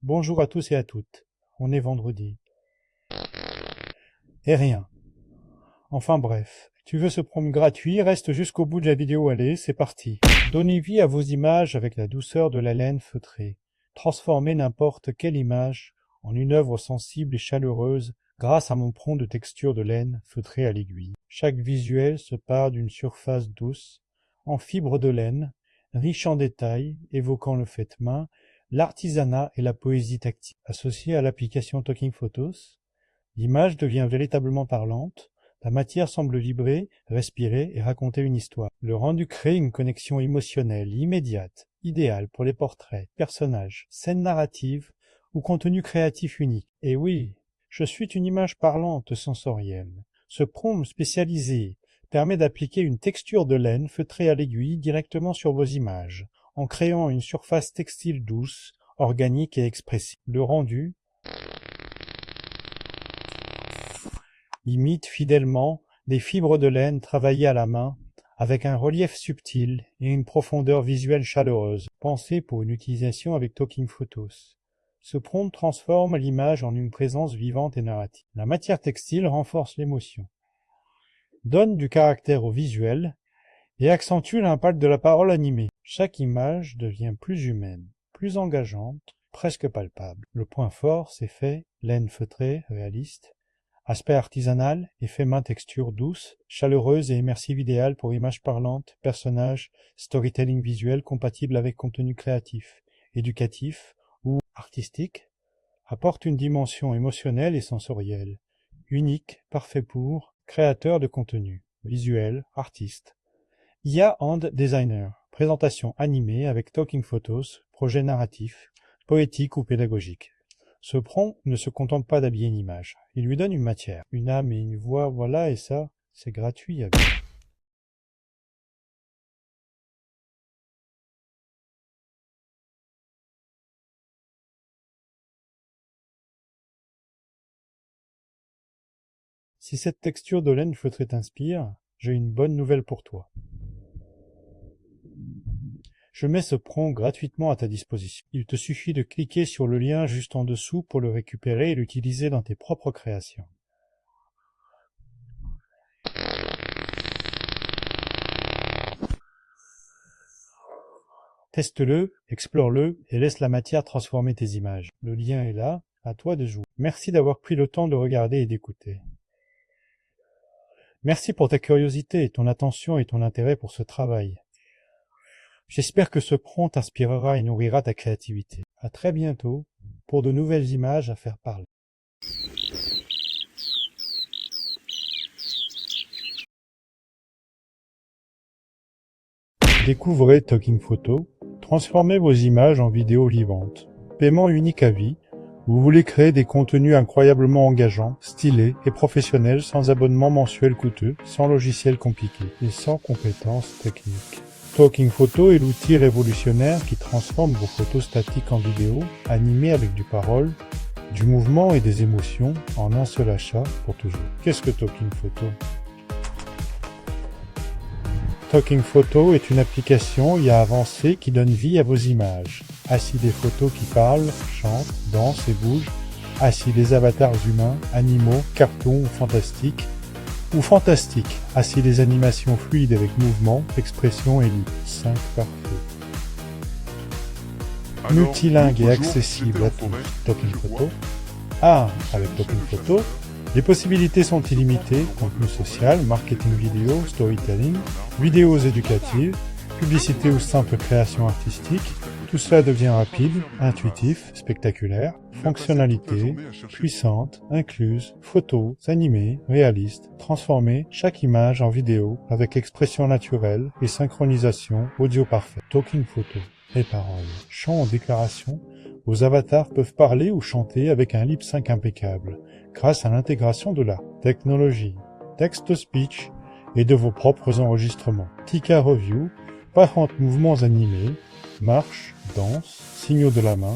Bonjour à tous et à toutes. On est vendredi. Et rien. Enfin bref. Tu veux ce prompt gratuit? Reste jusqu'au bout de la vidéo, allez, c'est parti. Donnez vie à vos images avec la douceur de la laine feutrée. Transformez n'importe quelle image en une œuvre sensible et chaleureuse grâce à mon prompt de texture de laine feutrée à l'aiguille. Chaque visuel se part d'une surface douce, en fibre de laine, riche en détails, évoquant le fait main, l'artisanat et la poésie tactile. Associée à l'application Talking Photos, l'image devient véritablement parlante, la matière semble vibrer, respirer et raconter une histoire. Le rendu crée une connexion émotionnelle immédiate, idéale pour les portraits, personnages, scènes narratives ou contenus créatifs uniques. Et oui, je suis une image parlante sensorielle. Ce prompt spécialisé permet d'appliquer une texture de laine feutrée à l'aiguille directement sur vos images, en créant une surface textile douce, organique et expressive. Le rendu imite fidèlement des fibres de laine travaillées à la main, avec un relief subtil et une profondeur visuelle chaleureuse, pensée pour une utilisation avec Talking Photos. Ce prompt transforme l'image en une présence vivante et narrative. La matière textile renforce l'émotion, donne du caractère au visuel et accentue l'impact de la parole animée. Chaque image devient plus humaine, plus engageante, presque palpable. Le point fort, c'est fait, laine feutrée, réaliste, aspect artisanal, effet main texture douce, chaleureuse et immersive idéale pour images parlantes, personnages, storytelling visuel compatible avec contenu créatif, éducatif ou artistique, apporte une dimension émotionnelle et sensorielle, unique, parfait pour, créateur de contenu, visuel, artiste. IA and Designer, présentation animée avec Talking Photos, projet narratif, poétique ou pédagogique. Ce prompt ne se contente pas d'habiller une image, il lui donne une matière, une âme et une voix, voilà, et ça, c'est gratuit. Si cette texture de laine feutrée t'inspire, j'ai une bonne nouvelle pour toi. Je mets ce prompt gratuitement à ta disposition. Il te suffit de cliquer sur le lien juste en dessous pour le récupérer et l'utiliser dans tes propres créations. Teste-le, explore-le et laisse la matière transformer tes images. Le lien est là, à toi de jouer. Merci d'avoir pris le temps de regarder et d'écouter. Merci pour ta curiosité, ton attention et ton intérêt pour ce travail. J'espère que ce prompt t'inspirera et nourrira ta créativité. À très bientôt pour de nouvelles images à faire parler. Découvrez Talking Photo, transformez vos images en vidéos vivantes. Paiement unique à vie. Vous voulez créer des contenus incroyablement engageants, stylés et professionnels sans abonnement mensuel coûteux, sans logiciel compliqué et sans compétences techniques. Talking Photo est l'outil révolutionnaire qui transforme vos photos statiques en vidéos, animées avec du parole, du mouvement et des émotions en un seul achat pour toujours. Qu'est-ce que Talking Photo ? Talking Photo est une application IA avancée qui donne vie à vos images. Assis des photos qui parlent, chantent, dansent et bougent. Assis des avatars humains, animaux, cartons ou fantastiques. Ou fantastiques. Assis des animations fluides avec mouvement, expression et lip. 5 parfait. Multilingue et accessible à tous. Talking Photo. Avec Talking Photo, les possibilités sont illimitées, contenu social, marketing vidéo, storytelling, vidéos éducatives, publicité ou simple création artistique. Tout cela devient rapide, intuitif, spectaculaire, fonctionnalité, puissante, incluse, photos, animées, réalistes, transformer chaque image en vidéo avec expression naturelle et synchronisation audio parfaite. Talking Photo. Les paroles. Chant en déclaration, vos avatars peuvent parler ou chanter avec un lip sync impeccable, grâce à l'intégration de la technologie, text-to-speech et de vos propres enregistrements. Tika Review, 40 mouvements animés, marche, danse, signaux de la main,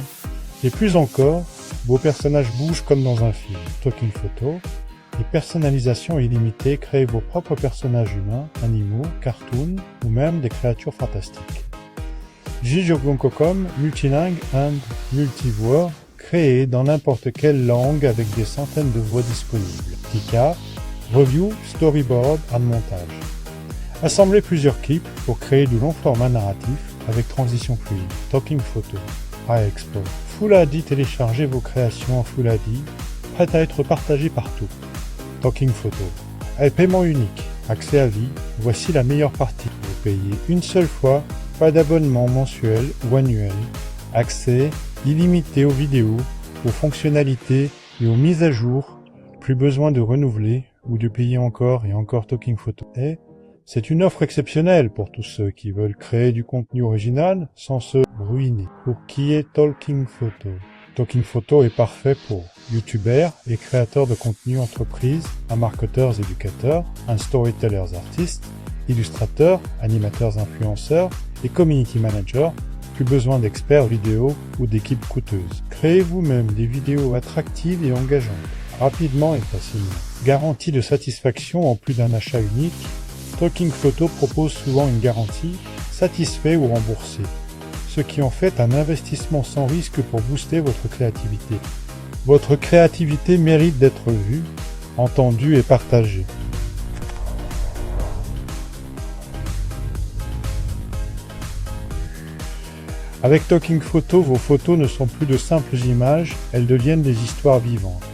et plus encore, vos personnages bougent comme dans un film. Talking Photo, et personnalisation illimitée, créez vos propres personnages humains, animaux, cartoons ou même des créatures fantastiques. Jijurgonkokom, multilingue and multivoix, créer dans n'importe quelle langue avec des centaines de voix disponibles. Petit cas, review, storyboard, and montage. Assemblez plusieurs clips pour créer du long format narratif avec transition fluide. Talking Photo. iExport. Full HD, téléchargez vos créations en Full HD, prêtes à être partagées partout. Talking Photo. Paiement unique. Accès à vie. Voici la meilleure partie. Vous payez une seule fois, pas d'abonnement mensuel ou annuel. Accès illimité aux vidéos, aux fonctionnalités et aux mises à jour. Plus besoin de renouveler ou de payer encore et encore Talking Photo. Et c'est une offre exceptionnelle pour tous ceux qui veulent créer du contenu original sans se ruiner. Pour qui est Talking Photo? Talking Photo est parfait pour youtubeurs et créateurs de contenu entreprises, un marketeurs éducateurs, un storytellers artistes, illustrateurs, animateurs influenceurs et community managers. Plus besoin d'experts vidéo ou d'équipes coûteuses. Créez vous-même des vidéos attractives et engageantes, rapidement et facilement. Garantie de satisfaction en plus d'un achat unique. Talking Photo propose souvent une garantie satisfait ou remboursé, ce qui en fait un investissement sans risque pour booster votre créativité. Votre créativité mérite d'être vue, entendue et partagée. Avec Talking Photo, vos photos ne sont plus de simples images, elles deviennent des histoires vivantes.